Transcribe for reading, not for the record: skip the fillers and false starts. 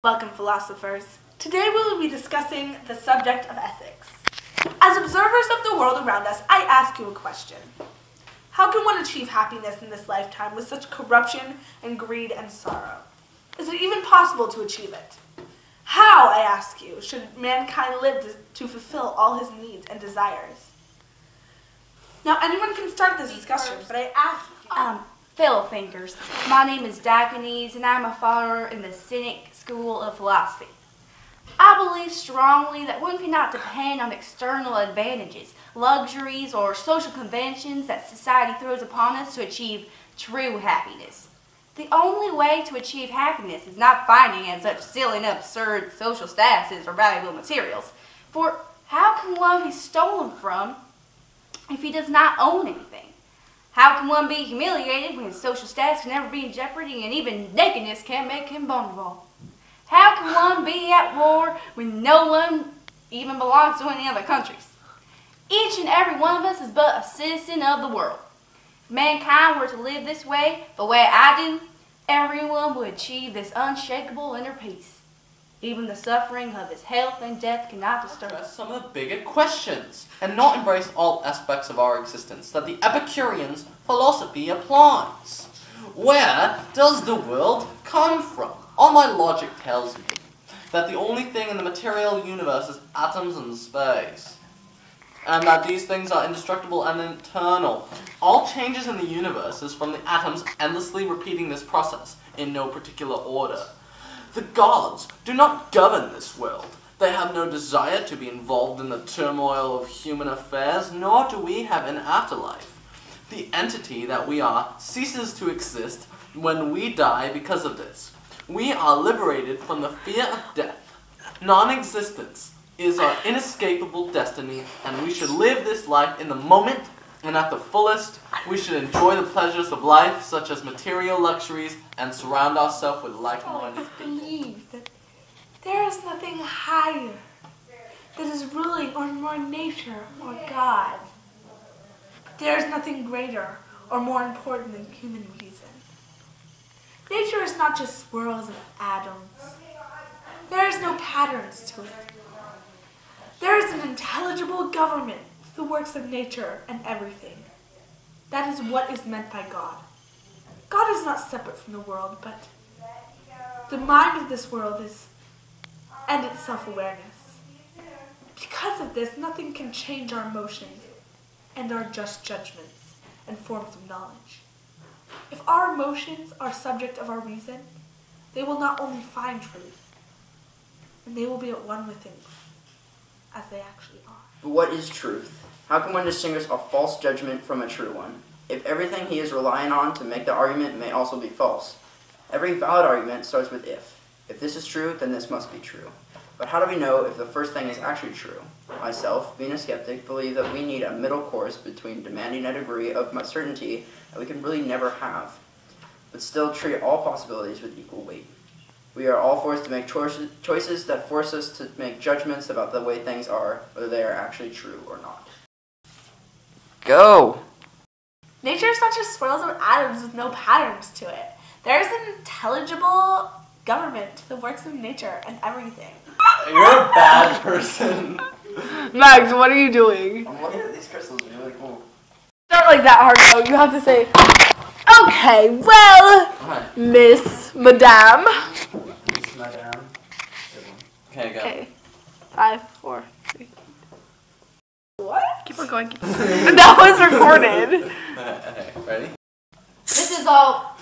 Welcome, philosophers. Today we will be discussing the subject of ethics. As observers of the world around us, I ask you a question. How can one achieve happiness in this lifetime with such corruption and greed and sorrow? Is it even possible to achieve it? How, I ask you, should mankind live to fulfill all his needs and desires? Now, anyone can start this discussion, but I ask you. Fellow thinkers, my name is Diogenes and I'm a follower in the Cynic school of philosophy. I believe strongly that one cannot depend on external advantages, luxuries, or social conventions that society throws upon us to achieve true happiness. The only way to achieve happiness is not finding in such silly and absurd social statuses or valuable materials. For how can one be stolen from if he does not own anything? How can one be humiliated when his social status can never be in jeopardy and even nakedness can make him vulnerable? How can one be at war when no one even belongs to any other countries? Each and every one of us is but a citizen of the world. If mankind were to live this way, the way I do, everyone would achieve this unshakable inner peace. Even the suffering of his health and death cannot disturb us. Some of the bigger questions, and not embrace all aspects of our existence that the Epicurean's philosophy applies. Where does the world come from? All my logic tells me that the only thing in the material universe is atoms and space, and that these things are indestructible and eternal. All changes in the universe is from the atoms endlessly repeating this process in no particular order. The gods do not govern this world. They have no desire to be involved in the turmoil of human affairs, nor do we have an afterlife. The entity that we are ceases to exist when we die because of this. We are liberated from the fear of death. Non-existence is our inescapable destiny, and we should live this life in the moment and at the fullest. We should enjoy the pleasures of life, such as material luxuries, and surround ourselves with like-minded people. I believe that there is nothing higher that is ruling or more nature or God. There is nothing greater or more important than human reason. Nature is not just swirls of atoms. There is no patterns to it. There is an intelligible government of the works of nature and everything. That is what is meant by God. God is not separate from the world, but the mind of this world is, and its self-awareness. Because of this, nothing can change our emotions and our just judgments and forms of knowledge. If our emotions are subject of our reason, they will not only find truth, and they will be at one with things as they actually are. But what is truth? How can one distinguish a false judgment from a true one? If everything he is relying on to make the argument may also be false. Every valid argument starts with if. If this is true, then this must be true. But how do we know if the first thing is actually true? Myself, being a skeptic, believe that we need a middle course between demanding a degree of certainty that we can really never have, but still treat all possibilities with equal weight. We are all forced to make choices that force us to make judgments about the way things are, whether they are actually true or not. Go! Nature is not just swirls of atoms with no patterns to it. There is an intelligible government to the works of nature and everything. You're a bad person. Max, what are you doing? I'm looking at these crystals, they're really cool. Not like that hard though. You have to say, okay, well, Miss Madame. Miss Madame. Okay, go. Okay, 5, 4, 3. What? Keep on going. That was recorded. Okay, ready? This is all